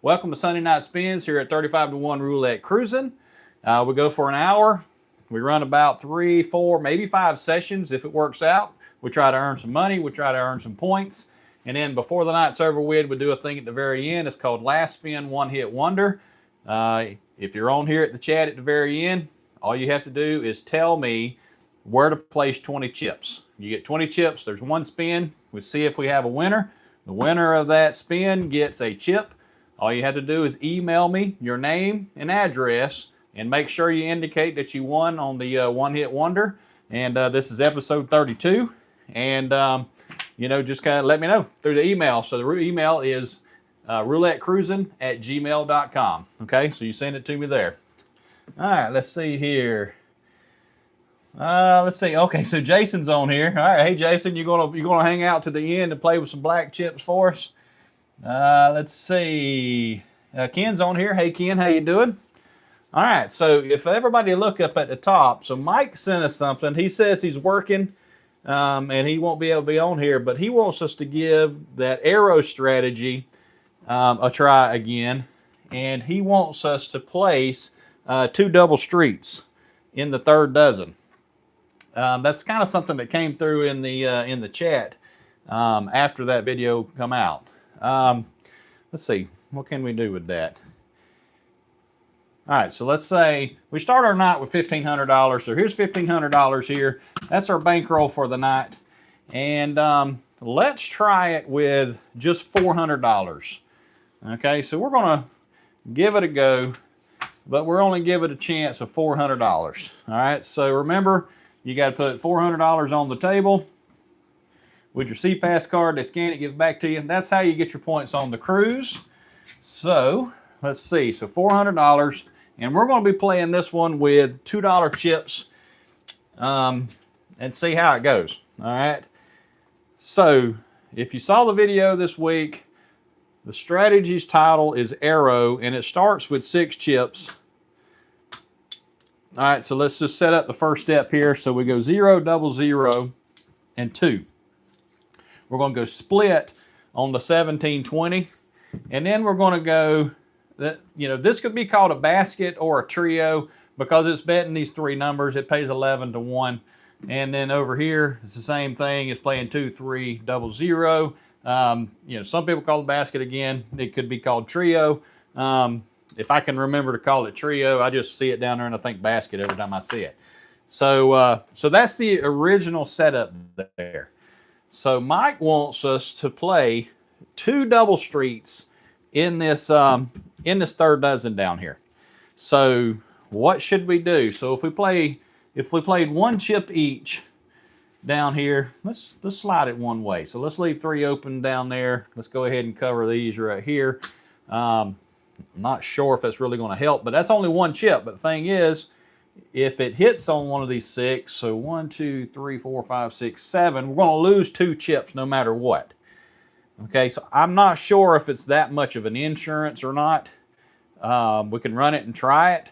Welcome to Sunday Night Spins here at 35 to 1 Roulette Cruisin. We go for an hour. We run about 3, 4, maybe 5 sessions if it works out. We try to earn some money. We try to earn some points. And then before the night's over with, we do a thing at the very end. It's called Last Spin One Hit Wonder. If you're on here at the chat at the very end, all you have to do is tell me where to place 20 chips. You get 20 chips, there's one spin. We see if we have a winner. The winner of that spin gets a chip. All you have to do is email me your name and address and make sure you indicate that you won on the One Hit Wonder. And this is episode 32. And, just kind of let me know through the email. So the email is roulettecruisin@gmail.com. Okay, so you send it to me there. All right, let's see here. Let's see. Okay, so Jason's on here. All right, hey Jason, you gonna hang out to the end and play with some black chips for us? Let's see. Ken's on here. Hey Ken, how you doing? All right, so if everybody look up at the top, so Mike sent us something. He says he's working. And he won't be able to be on here, but he wants us to give that arrow strategy a try again, and he wants us to place 2 double streets in the third dozen. That's kind of something that came through in the chat after that video come out. Let's see, what can we do with that? All right, so let's say we start our night with $1,500. So here's $1,500 here. That's our bankroll for the night. And let's try it with just $400. Okay, so we're going to give it a go, but we're only giving it a chance of $400. All right, so remember, you got to put $400 on the table with your CPass card. They scan it, give it back to you. That's how you get your points on the cruise. So let's see, so $400. And we're going to be playing this one with $2 chips and see how it goes. All right. So if you saw the video this week, the strategy's title is Arrow, and it starts with 6 chips. All right, so let's just set up the first step here. So we go 0, double 0, and 2. We're going to go split on the 1720, and then we're going to go. This could be called a basket or a trio because it's betting these 3 numbers. It pays 11 to 1. And then over here, it's the same thing. It's playing 2, 3, double 0. Some people call it basket again. It could be called trio. If I can remember to call it trio, I just see it down there and I think basket every time I see it. So that's the original setup there. So Mike wants us to play 2 double streets in this third dozen down here. So what should we do? So if we played 1 chip each down here, let's slide it one way. So let's leave 3 open down there. Let's go ahead and cover these right here. I'm not sure if that's really going to help, but that's only 1 chip. But the thing is, if it hits on one of these 6, so 1, 2, 3, 4, 5, 6, 7, we're going to lose 2 chips no matter what. Okay, so I'm not sure if it's that much of an insurance or not. We can run it and try it.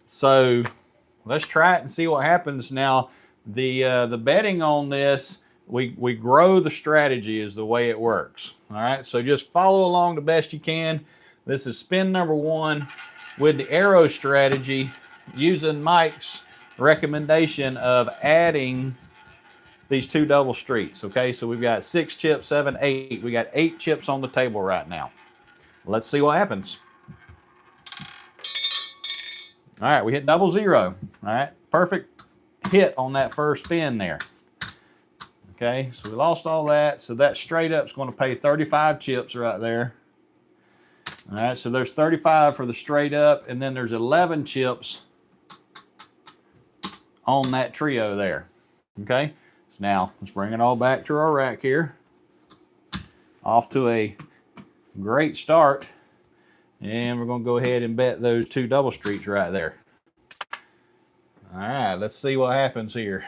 So let's try it and see what happens. Now, the betting on this, we grow the strategy is the way it works. All right, so just follow along the best you can. This is spin number 1 with the arrow strategy using Mike's recommendation of adding these 2 double streets. Okay, so we've got 6 chips, 7, 8. We got 8 chips on the table right now. Let's see what happens. All right, we hit double 0. All right, perfect hit on that first spin there. Okay, so we lost all that. So that straight up is going to pay 35 chips right there. All right, so there's 35 for the straight up, and then there's 11 chips on that trio there. Okay. Now, let's bring it all back to our rack here. Off to a great start. And we're going to go ahead and bet those 2 double streets right there. All right, let's see what happens here.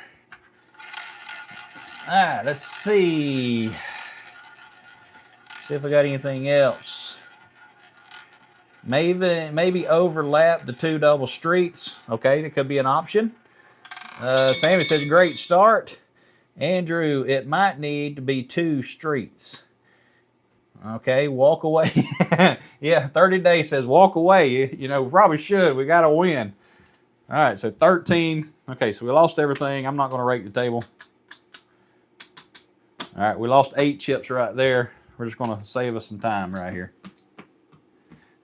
All right, let's see. See if I got anything else. Maybe overlap the 2 double streets. Okay, that could be an option. Sammy says, great start. Andrew, it might need to be 2 streets. Okay, walk away. Yeah, 30 days says walk away. You know, probably should. We got to win. All right, so 13. Okay, so we lost everything. I'm not going to rake the table. All right, we lost 8 chips right there. We're just going to save us some time right here.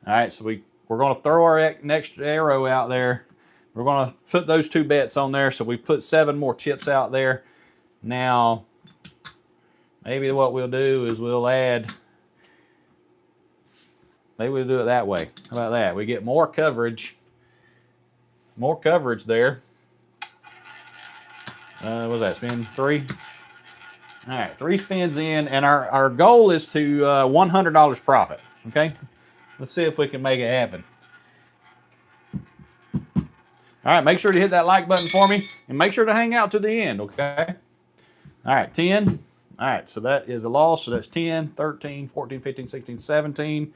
All right, so we're going to throw our next arrow out there. We're going to put those 2 bets on there. So we put 7 more chips out there. Now, maybe what we'll do is we'll add, maybe we'll do it that way. How about that? We get more coverage. More coverage there. What was that? Spin 3? All right, 3 spins in, and our goal is to $100 profit, okay? Let's see if we can make it happen. All right, make sure to hit that like button for me, and make sure to hang out to the end, okay? All right, 10. All right, so that is a loss, so that's 10, 13, 14, 15, 16, 17.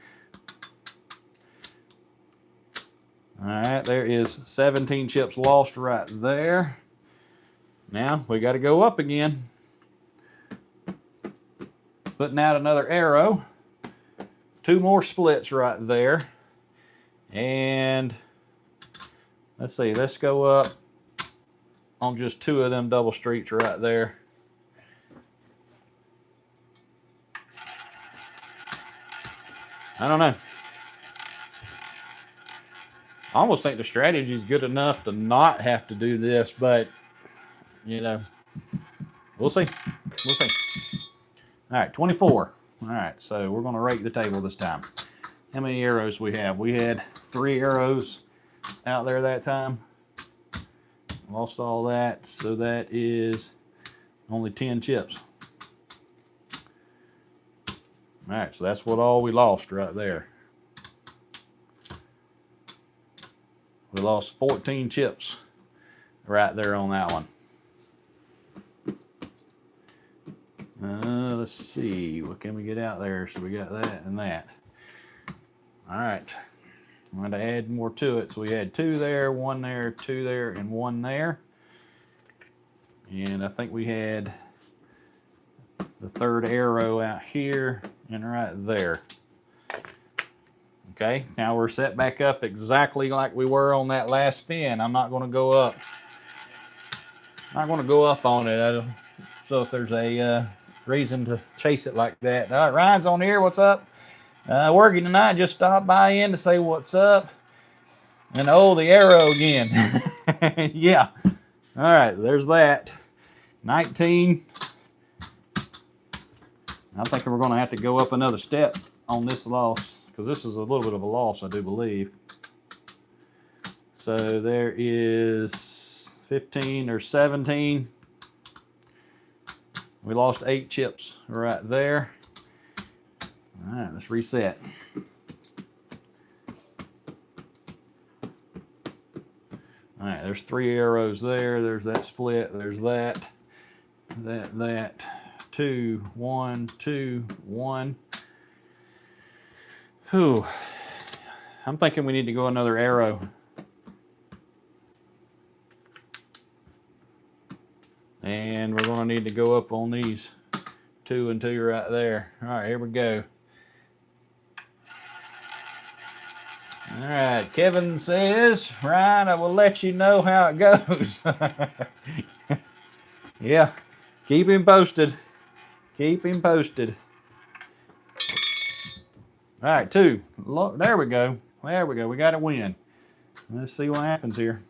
All right, there is 17 chips lost right there. Now, we got to go up again. Putting out another arrow. 2 more splits right there. And let's see, let's go up on just 2 of them double streets right there. I don't know. I almost think the strategy is good enough to not have to do this, but, you know, we'll see. We'll see. All right, 24. All right, so we're going to rake the table this time. How many arrows we have? We had 3 arrows out there that time. Lost all that, so that is only 10 chips. All right, so that's what all we lost right there. We lost 14 chips right there on that one. Let's see, what can we get out there? So we got that and that. All right, I'm going to add more to it. So we had 2 there, 1 there, 2 there, and 1 there. And I think we had the 3rd arrow out here and right there. Okay, now we're set back up exactly like we were on that last spin. I'm not going to go up. I'm not going to go up on it. I don't know if there's a reason to chase it like that. All right, Ryan's on here. What's up? Working tonight. Just stopped by in to say what's up. And oh, the arrow again. Yeah. All right, there's that. 19. I'm thinking we're going to have to go up another step on this loss, because this is a little bit of a loss, I do believe. So there is 15 or 17. We lost 8 chips right there. All right, let's reset. All right, there's 3 arrows there. There's that split. There's that. That. 2, 1, 2, 1. Whew. I'm thinking we need to go another arrow. And we're going to need to go up on these 2 and 2 right there. All right, here we go. All right, Kevin says, Ryan, I will let you know how it goes. Yeah, keep him posted. Keep him posted. All right, 2. Look, there we go. There we go. We got to win. Let's see what happens here.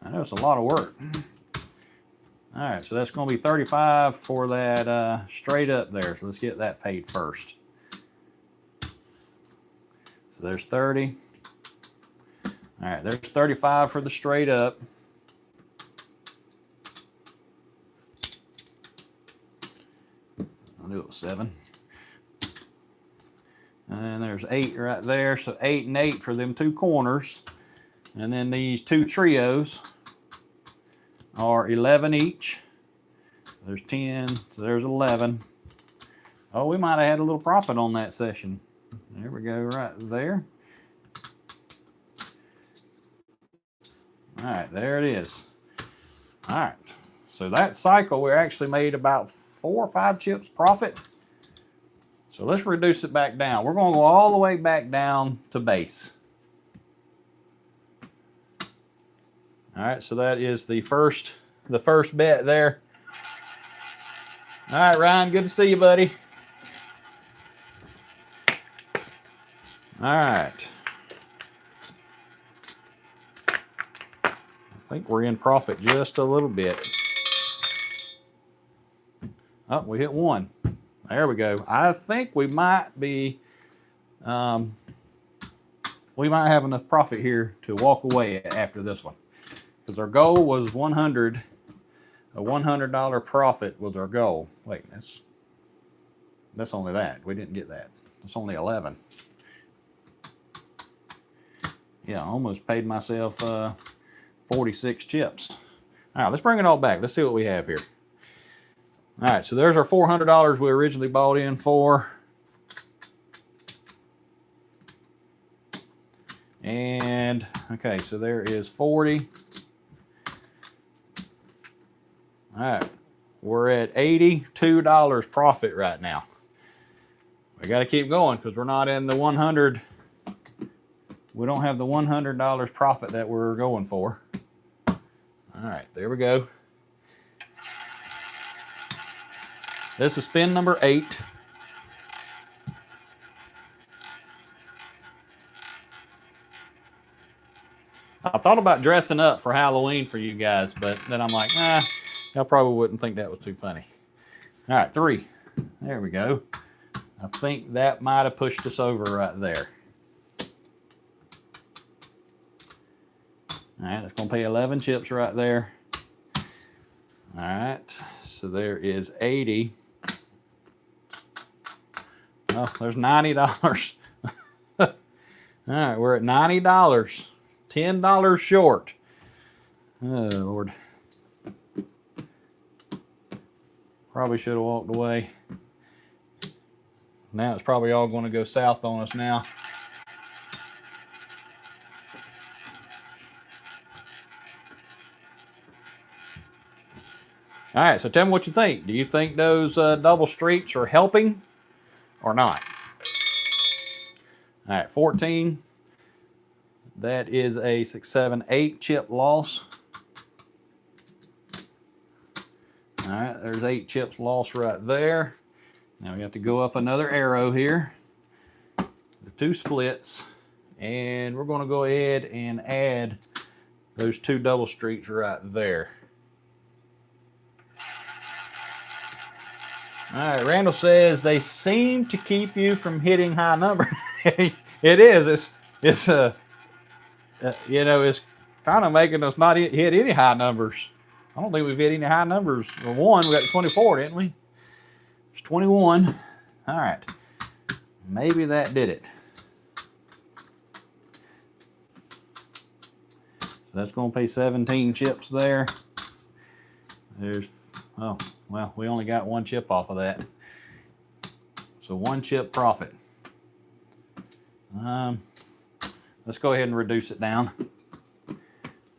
I know it's a lot of work. All right, so that's going to be 35 for that straight up there. So let's get that paid first. So there's 30. All right, there's 35 for the straight up. I'll do it with 7. And there's 8 right there. So 8 and 8 for them 2 corners. And then these 2 trios are 11 each. There's 10, so there's 11. Oh, we might have had a little profit on that session. There we go, right there. All right, there it is. All right, So that cycle, we actually made about 4 or 5 chips profit. So let's reduce it back down. We're going to go all the way back down to base. All right, so that is the first bet there. All right, Ryan, good to see you, buddy. All right. I think we're in profit just a little bit. Oh, we hit 1. There we go. I think we might be, we might have enough profit here to walk away after this one. Because our goal was 100, a $100 profit was our goal. Wait, that's only that. We didn't get that. It's only 11. Yeah, I almost paid myself 46 chips. All right, let's bring it all back. Let's see what we have here. All right, so there's our $400 we originally bought in for. And, okay, so there is 40. All right, we're at $82 profit right now. We got to keep going because we're not in the 100. We don't have the $100 profit that we're going for. All right, there we go. This is spin number 8. I thought about dressing up for Halloween for you guys, but then I'm like, nah, y'all probably wouldn't think that was too funny. All right, 3. There we go. I think that might have pushed us over right there. All right, that's going to pay 11 chips right there. All right, so there is 80. Oh, there's $90. All right, we're at $90. $10 short. Oh, Lord. Probably should have walked away. Now it's probably all going to go south on us now. All right, so tell me what you think. Do you think those double streaks are helping or not? All right, 14. That is a 6, 7, 8 chip loss. All right, there's 8 chips lost right there. Now we have to go up another arrow here. The 2 splits. And we're going to go ahead and add those 2 double streaks right there. All right, Randall says they seem to keep you from hitting high numbers. It is. It's you know, it's kind of making us not hit any high numbers. I don't think we've hit any high numbers. For 1, we got 24, didn't we? It's 21. All right. Maybe that did it. So that's going to pay 17 chips there. There's, oh, well, we only got 1 chip off of that. So 1 chip profit. Let's go ahead and reduce it down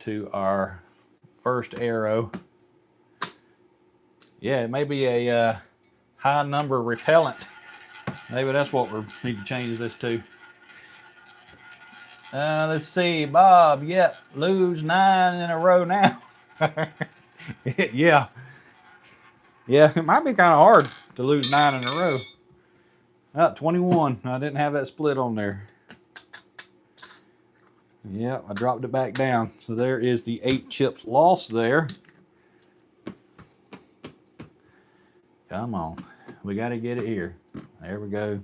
to our first arrow. Yeah, it may be a high number repellent. Maybe that's what we need to change this to. Let's see, Bob. Yep, lose 9 in a row now. Yeah. Yeah, it might be kind of hard to lose 9 in a row. 21. I didn't have that split on there. Yep, I dropped it back down. So there is the 8 chips lost there. Come on. We got to get it here. There we go.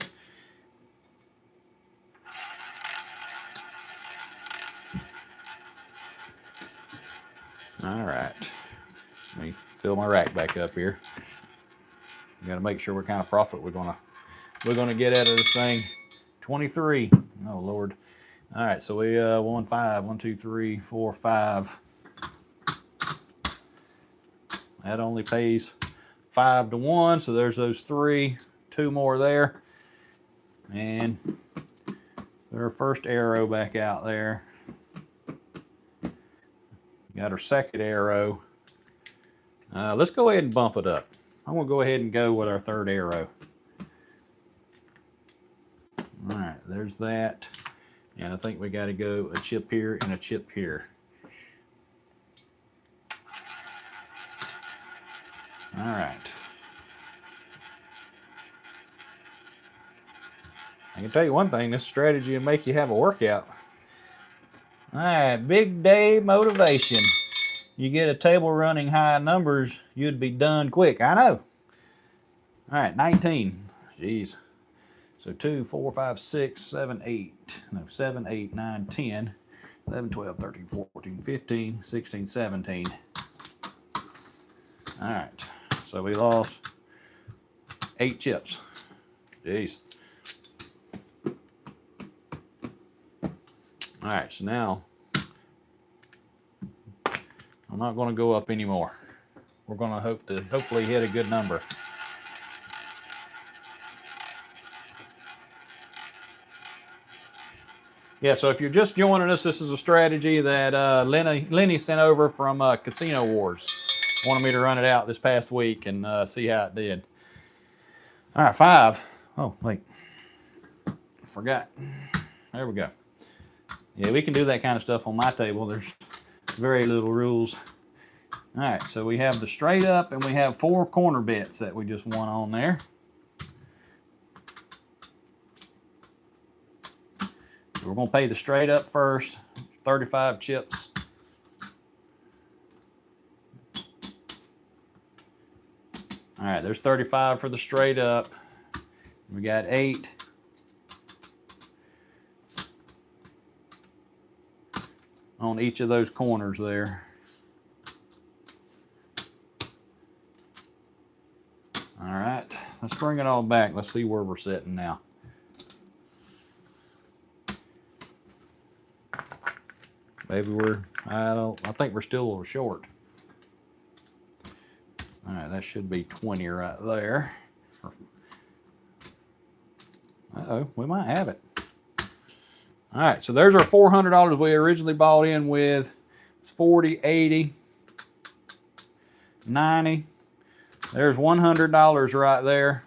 All right. Let me fill my rack back up here. Got to make sure what kind of profit we're gonna get out of this thing. 23. Oh Lord. All right, so we won 5. 1, 2, 3, 4, 5. That only pays 5 to 1. So there's those 3. 2 more there, and our first arrow back out there. Got our second arrow. Let's go ahead and bump it up. I'm going to go ahead and go with our third arrow. All right, there's that. And I think we got to go a chip here and a chip here. All right. I can tell you one thing, this strategy will make you have a workout. All right, big day motivation. You get a table running high numbers, you'd be done quick. I know. All right, 19. Jeez. So 2, 4, 5, 6, 7, 8. No, 7, 8, 9, 10, 11, 12, 13, 14, 15, 16, 17. All right. So we lost 8 chips. Jeez. All right, so now I'm not going to go up anymore. We're going to hopefully hit a good number. Yeah, so if you're just joining us, this is a strategy that Lenny sent over from Casino Wars. Wanted me to run it out this past week and see how it did. All right, 5. Oh, wait. Forgot. There we go. Yeah, we can do that kind of stuff on my table. There's very little rules. All right, so we have the straight up and we have 4 corner bets that we just won on there. We're going to pay the straight up first, 35 chips. All right, there's 35 for the straight up. We got 8. On each of those corners there. All right, let's bring it all back. Let's see where we're sitting now. Maybe I think we're still a little short. All right, that should be 20 right there. Uh-oh, we might have it. All right, so there's our $400 we originally bought in with. It's 40, 80, 90. There's $100 right there.